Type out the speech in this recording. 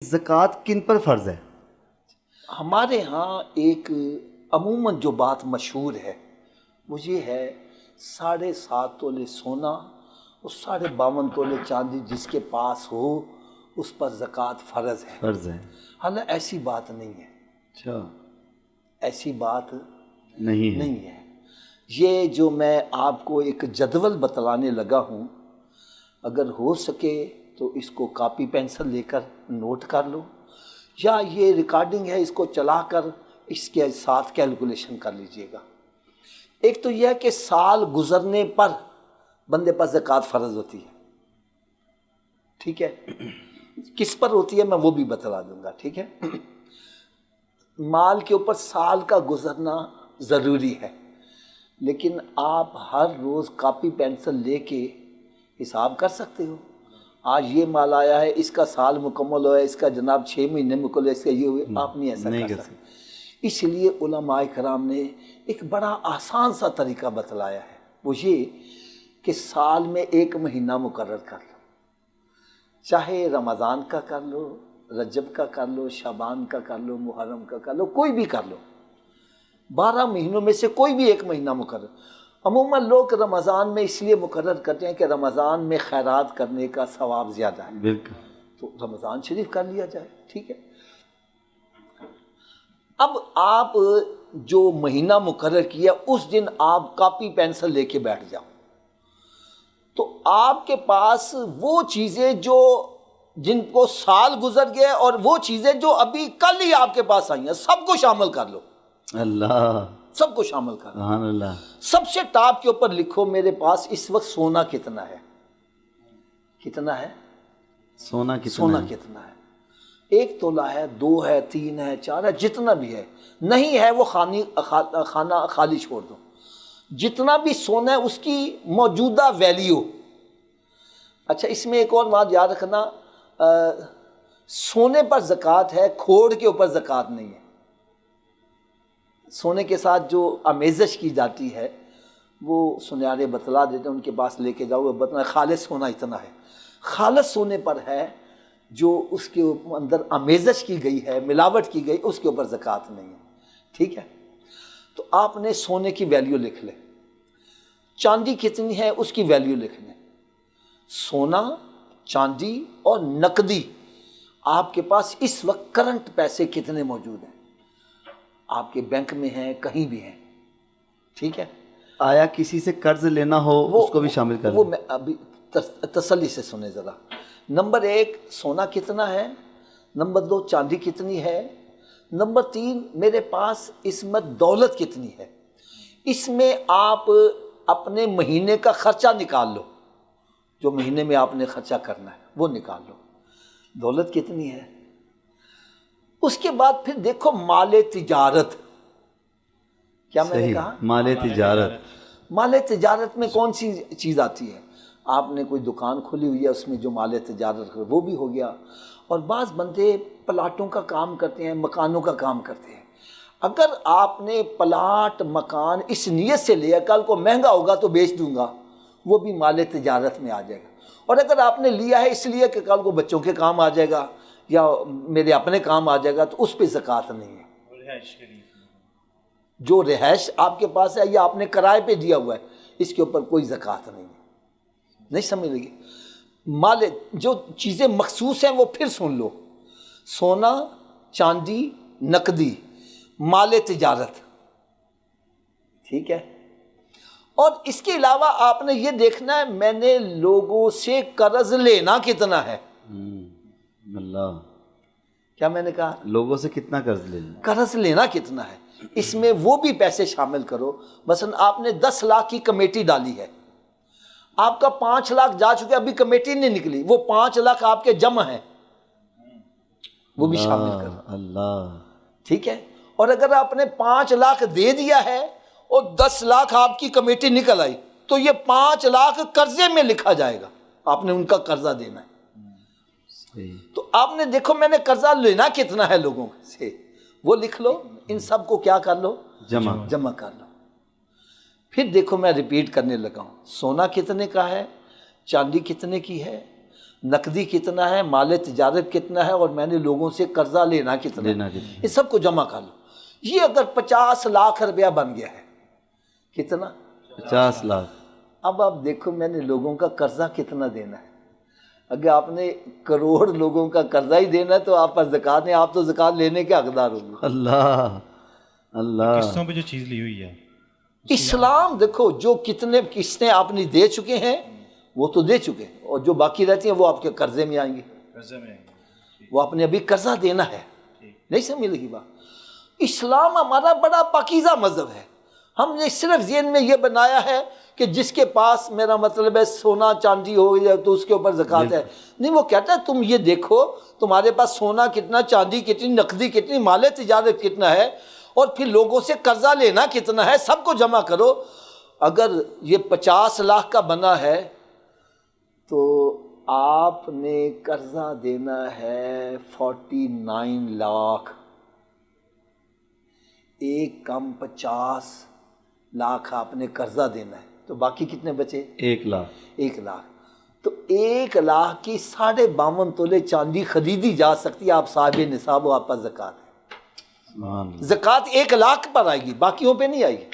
زکوٰۃ کن پر فرض ہے؟ ہمارے ہاں ایک عموماً جو بات مشہور ہے وہ یہ ہے 7.5 تولے سونا اور 52 تولے چاندی جس کے پاس ہو اس پر زکوٰۃ فرض ہے. فرض ہے. حالانکہ ایسی بات نہیں ہے. اچھا ایسی بات نہیں ہے. یہ جو میں آپ کو ایک جدول بتلانے لگا ہوں، اگر ہو سکے تو اس کو کاپی پینسل لے کر نوٹ کر لو، یا یہ ریکارڈنگ ہے اس کو چلا کر اس کے ساتھ کیلکولیشن کر لیجئے گا. ایک تو یہ ہے کہ سال گزرنے پر بندے پر زکوٰۃ فرض ہوتی ہے. ٹھیک ہے، کس پر ہوتی ہے میں وہ بھی بتلا دوں گا. ٹھیک ہے، مال کے اوپر سال کا گزرنا ضروری ہے، لیکن آپ ہر روز کاپی پینسل لے کے حساب کر سکتے ہو. آج یہ مال آیا ہے، اس کا سال مکمل ہوا ہے، اس کا جناب 6 مہینے مکمل ہے، اس کا یہ ہوئے. آپ نہیں ایسا کر سکتے. اس لیے علماء کرام نے ایک بڑا آسان سا طریقہ بتلایا ہے، وہ یہ کہ سال میں 1 مہینہ مقرر کر لو، چاہے رمضان کا کر لو، رجب کا کر لو، شعبان کا کر لو، محرم کا کر لو، کوئی بھی کر لو. 12 مہینوں میں سے کوئی بھی 1 مہینہ مقرر. عموماً لوگ رمضان میں اس لیے مقرر کرتے ہیں کہ رمضان میں خیرات کرنے کا ثواب زیادہ ہے. بالکل. تو رمضان شریف کر لیا جائے. ٹھیک ہے، اب آپ جو مہینہ مقرر کیا اس دن آپ کاپی پینسل لے کے بیٹھ جاؤ، تو آپ کے پاس وہ چیزیں جو جن کو سال گزر گئے اور وہ چیزیں جو ابھی کل ہی آپ کے پاس آئی ہیں سب کو شامل کر لو. اللہ، سب کو شامل کر لو. سبحان اللہ. سب سے ٹاپ کے اوپر لکھو میرے پاس اس وقت سونا کتنا ہے. کتنا ہے سونا؟ سونا کتنا ہے؟ 1 تولہ ہے، 2 ہے، 3 ہے، 4 ہے، جتنا بھی ہے. نہیں ہے وہ خانہ خالی چھوڑ دو. جتنا بھی سونا ہے اس کی موجودہ ویلیو. اچھا، اس میں ایک اور بات یاد رکھنا، سونے پر زکوٰۃ ہے، کھوڑ کے اوپر زکوٰۃ نہیں ہے. سونے کے ساتھ جو آمیزش کی جاتی ہے وہ سنیارے بتلا دیتے ہیں، ان کے پاس لے کے جاؤ، وہ بتلا خالص سونا اتنا ہے. خالص سونے پر ہے جو اس کے اندر آمیزش کی گئی ہے، ملاوٹ کی گئی، اس کے اوپر زکوٰۃ نہیں ہے. ٹھیک ہے، تو آپ نے سونے کی ویلیو لکھ لیں. چاندی کتنی ہے اس کی ویلیو لکھ لیں. سونا، چاندی اور نقدی آپ کے پاس اس وقت کرنٹ پیسے کتنے موجود ہیں، آپ کے بینک میں ہیں، کہیں بھی ہیں. ٹھیک ہے، آیا کسی سے قرض لینا ہو اس کو بھی شامل کر وہ میں ابھی تسلی سے سنیں ذرا. نمبر 1 سونا کتنا ہے، نمبر 2 چاندی کتنی ہے، نمبر 3 میرے پاس اس میں دولت کتنی ہے. اس میں آپ اپنے مہینے کا خرچہ نکال لو، جو مہینے میں آپ نے خرچہ کرنا ہے وہ نکال لو. دولت کتنی ہے. اس کے بعد پھر دیکھو مال تجارت. کیا میں نے کہا؟ مال تجارت. مال تجارت میں کون سی چیز آتی ہے؟ آپ نے کوئی دکان کھولی ہوئی ہے، اس میں جو مال تجارت وہ بھی ہو گیا. اور بعض بندے پلاٹوں کا کام کرتے ہیں، مکانوں کا کام کرتے ہیں. اگر آپ نے پلاٹ مکان اس نیت سے لیا کل کو مہنگا ہوگا تو بیچ دوں گا، وہ بھی مال تجارت میں آ جائے گا. اور اگر آپ نے لیا ہے اس لیے کہ کل کو بچوں کے کام آ جائے گا یا میرے اپنے کام آ جائے گا تو اس پہ زکوٰۃ نہیں ہے. جو رہائش آپ کے پاس ہے یا آپ نے کرائے پہ دیا ہوا ہے اس کے اوپر کوئی زکوٰۃ نہیں ہے. نہیں سمجھ لگی؟ مال جو چیزیں مخصوص ہیں وہ پھر سن لو: سونا، چاندی، نقدی، مال تجارت. ٹھیک ہے، اور اس کے علاوہ آپ نے یہ دیکھنا ہے میں نے لوگوں سے قرض لینا کتنا ہے. اللہ، کیا میں نے کہا؟ لوگوں سے کتنا قرض لینا، قرض لینا کتنا ہے. اس میں وہ بھی پیسے شامل کرو. مثلا آپ نے 10 لاکھ کی کمیٹی ڈالی ہے، آپ کا 5 لاکھ جا چکے، ابھی کمیٹی نہیں نکلی، وہ 5 لاکھ آپ کے جمع ہیں، وہ بھی شامل کرو. اللہ، ٹھیک ہے. اور اگر آپ نے 5 لاکھ دے دیا ہے اور 10 لاکھ آپ کی کمیٹی نکل آئی تو یہ 5 لاکھ قرضے میں لکھا جائے گا، آپ نے ان کا قرضہ دینا ہے. تو آپ نے دیکھو میں نے قرضہ لینا کتنا ہے لوگوں سے، وہ لکھ لو. ان سب کو کیا کر لو؟ جمع کر لو. پھر دیکھو میں ریپیٹ کرنے لگا ہوں. سونا کتنے کا ہے، چاندی کتنے کی ہے، نقدی کتنا ہے، مال تجارت کتنا ہے، اور میں نے لوگوں سے قرضہ لینا کتنا ہے، اس سب کو جمع کر لو۔ یہ اگر 50 لاکھ روپیہ بن گیا ہے، کتنا؟ 50 لاکھ۔ اب آپ دیکھو میں نے لوگوں کا قرضہ کتنا دینا ہے۔ اگر آپ نے کروڑ لوگوں کا قرضہ ہی دینا ہے تو آپ پر زکوٰۃ نہیں، آپ تو زکوٰۃ لینے کے حقدار ہوں گے۔ اللہ اللہ، قسطوں پہ جو چیز لی ہوئی ہے، اسلام دیکھو جو کتنے قسطیں آپ نے دے چکے ہیں وہ تو دے چکے ہیں، اور جو باقی رہتی ہیں وہ آپ کے قرضے میں آئیں گے، قرضے میں وہ آپ نے ابھی قرضہ دینا ہے۔ نہیں سمجھ لگی بات؟ اسلام ہمارا بڑا پاکیزہ مذہب ہے۔ ہم نے صرف ذہن میں یہ بنایا ہے کہ جس کے پاس میرا مطلب ہے سونا چاندی ہو جائے تو اس کے اوپر زکوٰۃ ہے، نہیں، وہ کہتا ہے تم یہ دیکھو تمہارے پاس سونا کتنا، چاندی کتنی، نقدی کتنی، مال تجارت کتنا ہے، اور پھر لوگوں سے قرضہ لینا کتنا ہے، سب کو جمع کرو۔ اگر یہ 50 لاکھ کا بنا ہے تو آپ نے قرضہ دینا ہے 49 لاکھ، ایک کم 50 لاکھ آپ نے قرضہ دینا ہے، تو باقی کتنے بچے؟ 1 لاکھ۔ 1 لاکھ۔ تو 1 لاکھ کی 52.5 تولے چاندی خریدی جا سکتی ہے، آپ صاحب نصاب ہو، آپ پر زکوٰۃ ہے۔ سبحان اللہ۔ زکوٰۃ 1 لاکھ پر آئے گی، باقیوں پہ نہیں آئے گی۔